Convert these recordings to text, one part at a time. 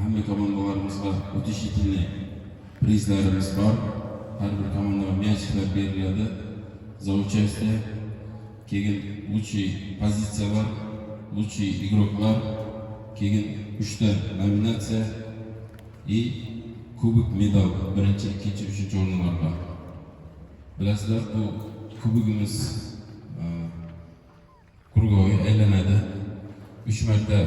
hamma komandalarımızga утешительный prizlarimiz var. Her bir komandaga mячтар beriladi. За участие keyin лучший позициялар, лучший игроклар, keyin 3 номинация и kubok medal birinchi, ikkinchi, uchinchi o'rinlarga. Bilasizlar, bu kubogimiz Kurgo'yu aylanadi. 3 marta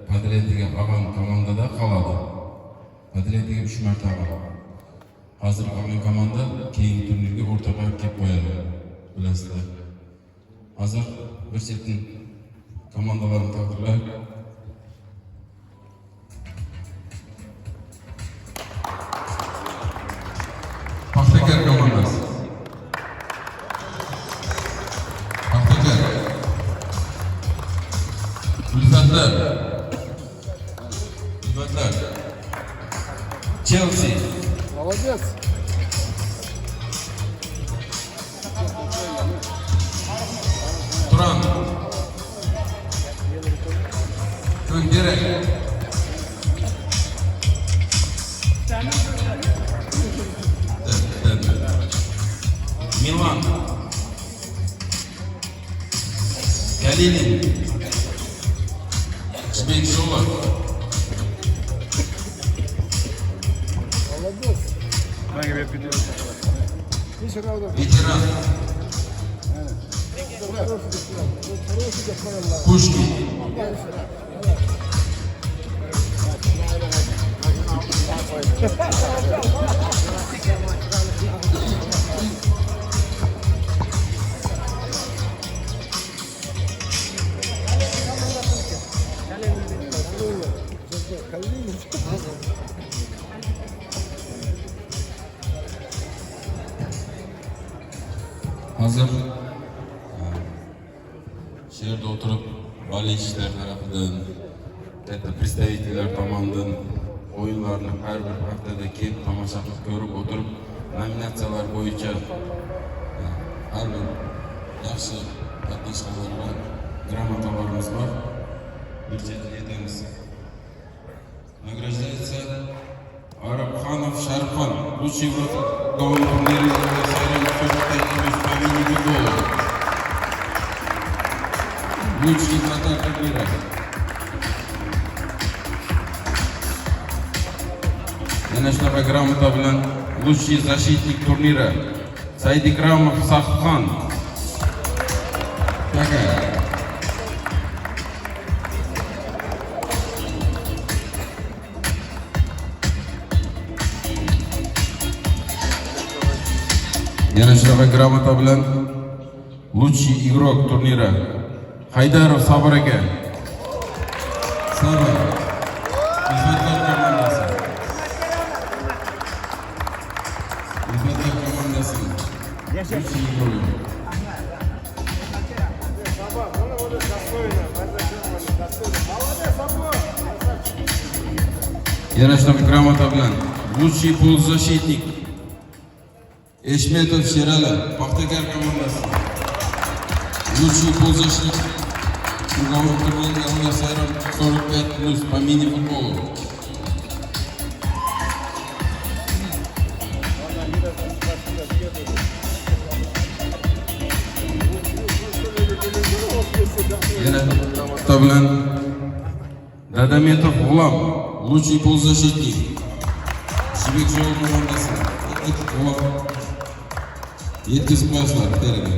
Patriyatiga olgan komandada qoladi. Patriyatiga 3 marta olgan. Hozir olgan komanda keyingi turnirga o'rtaga kelib qo'yadi. Bilasizlar. Hozir bir sekin komandalarni taqdirlaylik. Paxtakor komandasi. Paxtakor. Ulfatlar. Chelsea. Молодец. Turan. Göndere. Milan. Galilin. Spensola. Молодец. Ветеран. Пушкин. Hazır şehirde oturup bolельщиктер tarafından, представительler tomonidan oyunlarını her bir haftada kelib tomosha qilib ko'rib o'tirib, nominatsiyalar bo'yicha har bir yaxshi qatnashganlarga gрамоталарimiz var. Birçok etamiz. Награждается Арабханов Шархан, лучший игрок турнире по мини-футболу. Лучший вратарь турнира. Yana shunaqa gрамота bilan лучший защитник турнира Saidikramov Sahibxon. Yana shunaqa gрамота bilan лучший игрок турнира Haydarov Sabir aka. Sabir. Hizmetlar komandasi. Hizmetlar komandasi. Лучший игрок. Yana shunaqa gрамота bilan лучший полузащитник Eshmetov Sherali, Paxtakor komandasi. Лучший полузащитник Круговой турнира Elmir Sayram 45+ по мини-футболу. Yana shunaqa bilan Dadametov G'ulom, лучший полузащитник Jibekjol komandasi. G'ulom 7 qo'yishlar biteriga.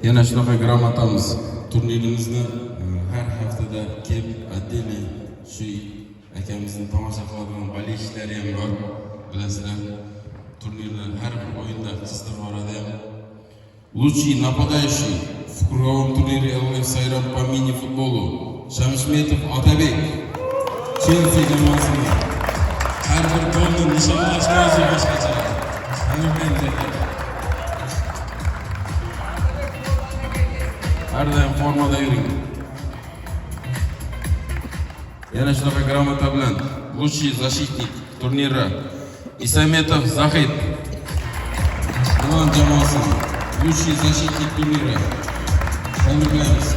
Yana shunaqa gрамотamiz turnirimizni har haftada kelib отдельный shu akamizni tomosha qiladigan bolельщиклari ham bor. Bilasizlar, turnirni har bir o'yinda qizdirib boradi ham. Лучший нападающий в круговом турнире Elmir Sayram по мини-футболу Shamshmetov Otabek. Chelsea jamoasini har bir golni nishonlashni o'zi boshqacha. Har doim formada yuring. Yana shunaqa gрамота bilan лучший защитник turniri Isametov Zahid Turan jamoasini Lучший защитник turniri tabriklaymiz.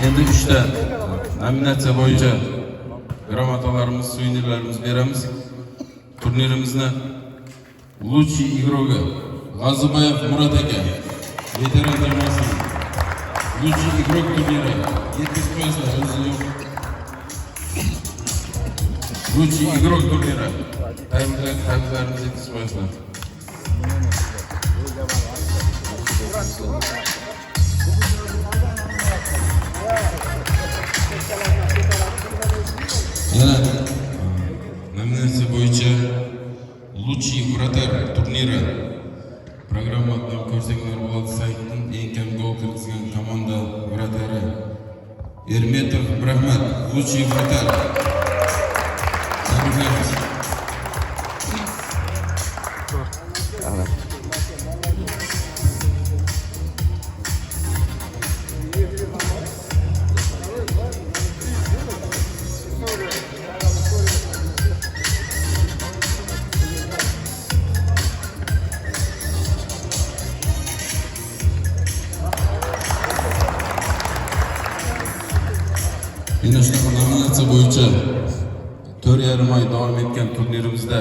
Endi 3 ta nominatsiya bo'yicha gramatalarimiz, suvenirlarimiz beramiz. Turnirimizni Lучший игроки G'azibayev Murat aka veteran jamoasining Lучший игрок turniri 70% o'zi yo'q. Lучший игрок turniri tabriklarimiz 70%. Yana nominatsiya bo'yicha Lучший вратарь turniri programmadan ko'rsanglar bo'ladi. Saytning eng kam gol kiritgan komanda vratari Ermetov Rahmat Lучший вратарь. Tabriklaymiz. Yana shunaqa nominatsiya bo'yicha 4,5 oy davom etgan turnirimizda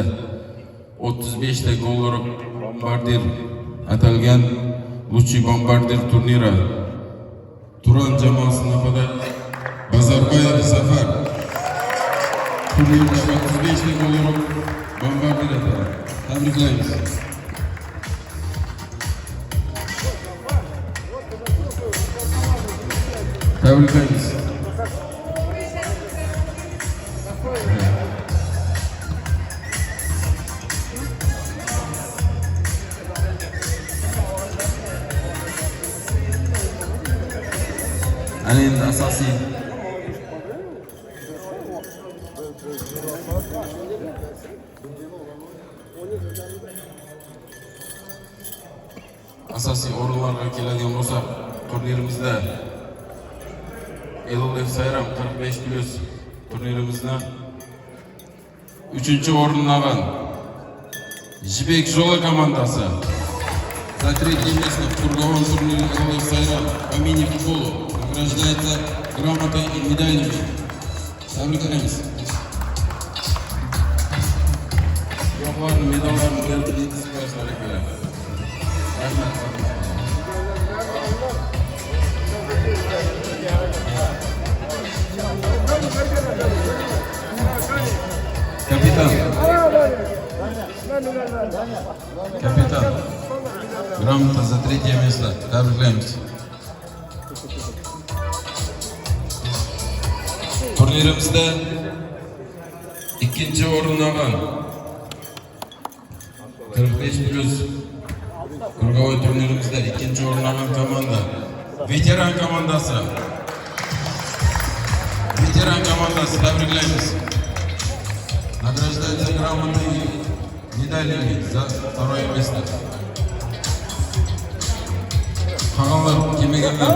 35 ta gol urib bombardir atalgan Lучший bombardir turniri Turan jamoasi nafida Bazarbayev Zafar turnirda 35 ta gol urib bombardir atalgan. Tabriklaymiz. Tabriklaymiz. Ana endi asosiy o'rinlarga keladigan bo'lsak, turnirimizda Elolef Sayram 45+ turnirimizni 3-o'rinni olgan Jibek Jola komandasi за третье место в круговом турнире Elolef Sayram по мини-футболу награждается грамотой и медалями. Tabriklaymiz. Yo'qlarni medallarni berib, 70%larga beramiz. Rahmat. Kapitan. Грамота за третье место. Tabriklaymiz. Turnirimizda 2-o'rinni olgan 45+ krugovoy turnirimizda 2-o'rinni olgan komanda veteran komandasi. Tabriklaymiz. Награждается грамотой и медалями за второе место. Qolganlar kelmaganlar.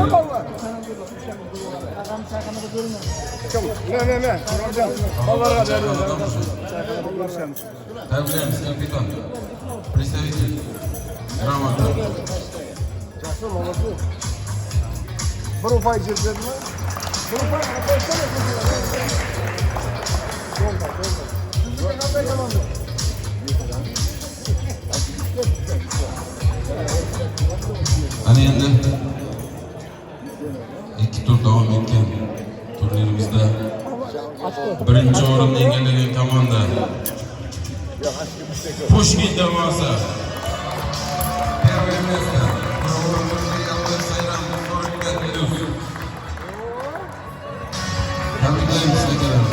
Tabriklaymiz kapitan. Представитель грамота. Ana endi 2 tur davom etgan turnirimizda 1-o'rinni egallagan komanda Pushkin jamoasi. Первое место. Tabriklaymiz akalar.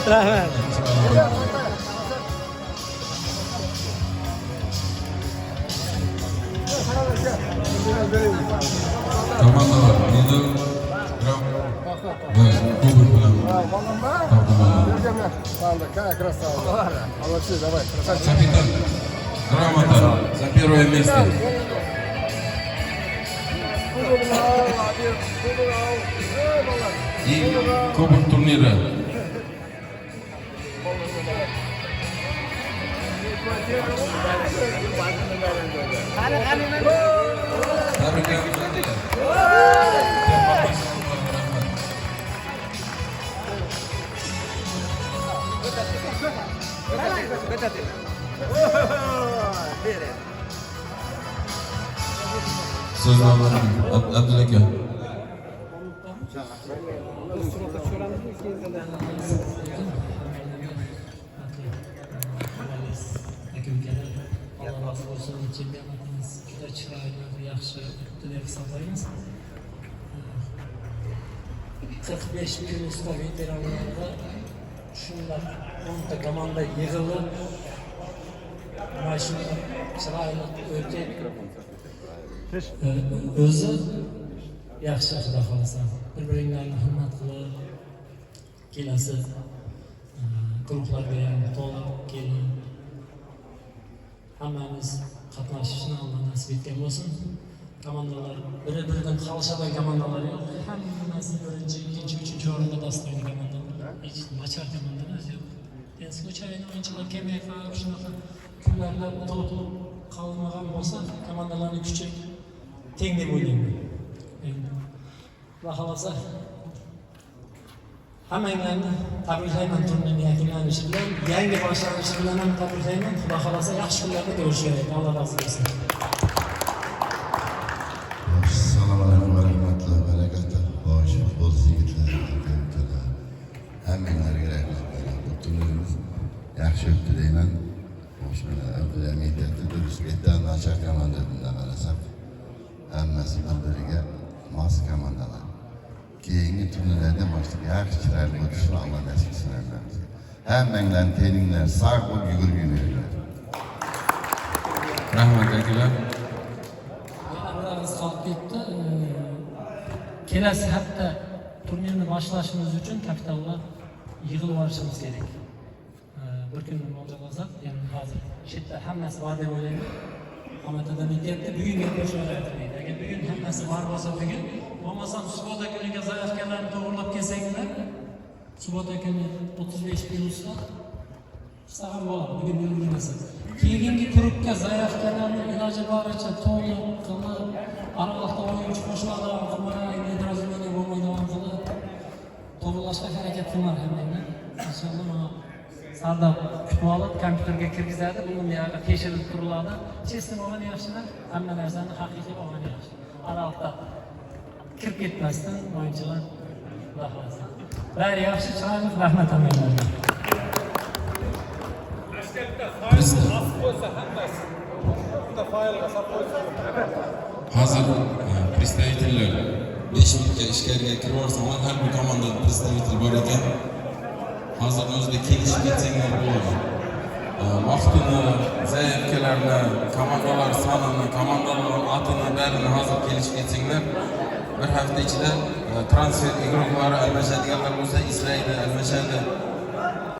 Rahmat. Komandalar, Ладно, красава. Молодцы, давай. Красавчик. Капитан, грамота за первое место. И кубок турнира. Sözünü alalım. Abdülhakim. Allah razı olsun. Çempionatımız juda chiroyli, yaxshi o'tdi deb hisoblaymiz. 45 minutda veteranlarda shunday 10 ta komanda yig'ilib mana shu chiroyli o'tib o'zi yaxshi xudo xohlasa bir-biringlarni hurmat qilib kelasi guruhlarga ham to'liq kelib hammamiz qatnashishni Alloh nasib etgan bo'lsin. Komandalar biri-biridan qolishadigan komandalar yo'q. Hammasi birinchi, ikkinchi, uchinchi o'rinda dasturga komandalar. Hech nachar komandalar yo'q. Endi o'chayni o'yinchilar kelmay shunaqa kunlarda to'liq qolmagan bo'lsa, komandalarning kuchi teng deb o'ylayman. Endi Xudo xolasa hammanglarni tabriklayman turnirning yakunlanishi bilan, yangi boshlanishi bilan ham tabriklayman. Xudo xolasa yaxshi kunlarda ko'rishaylik. Alloh razı olsun. Assalomu alaykum va rahmatullohi va barakatuh. Xo'sh, futbol yigitlar, akalar, hammanglarga rahmat. Bu turnirimiz yaxshi o'tdi deyman. Xo'sh, mana Abdulhamid Durustbekdan nachar komanda bundan qarasam, hammasi bir-biriga mos komandalar. Keyingi turnirlarda boshqa yaxshi chiroyli o'tishni Alloh nasib etsin. Hammanglarni teninglar sog' bo'lib yugurib yuringlar. Rahmat akalar. Aramız qolib ketdi. Kelasi hafta turnirni boshlashimiz uchun kapitallar yig'ilib olishimiz kerak. Bir kunni mo'lja qilsak, ya'ni hozir chetda hammasi bor deb o'ylayman. Hamatadan aytyapti, bugun gaplashmayapti. Agar bugun hammasi bor bo'lsa bugun, bo'lmasam subota kuniga zaявkalarni to'g'rilab kelsanglar, subota kuni 35 plusda sahar bo'ladi, bugun bo'lmasa. Keyingi turibga zaявkalarni iloji boricha to'liq qilib, aralaqda o'yinchi qo'shmalar qilmay, nedorozumiyni bo'lmaydigan qilib, to'g'rilashga harakat qilmar hammanglar. Inshaalloh mana Sardor kutib olib, kompyuterga kirgizadi, buni buyoqqa tekshirib turiladi. Chesni bo'lgan yaxshilar, hamma narsani haqiqiy bo'lgan yaxshi. Aralaqda kirib ketmasdan o'yinchilar rahmat. Bari yaxshi, chiroyli, rahmat hammanglarga. Hozir представительlar 5 minutga ichkariga kirib borsalar, har bir komandada представитель bor ekan. Hozir o'zida kelishib ketsanglar bo'ladi. Vaqtini, zaifkalarni, komandalar sonini, komandalar atini barini hozir kelishib ketsanglar, bir hafta ichida transfer igroqlari almashadiganlar bo'lsa, islaydi, almashadi.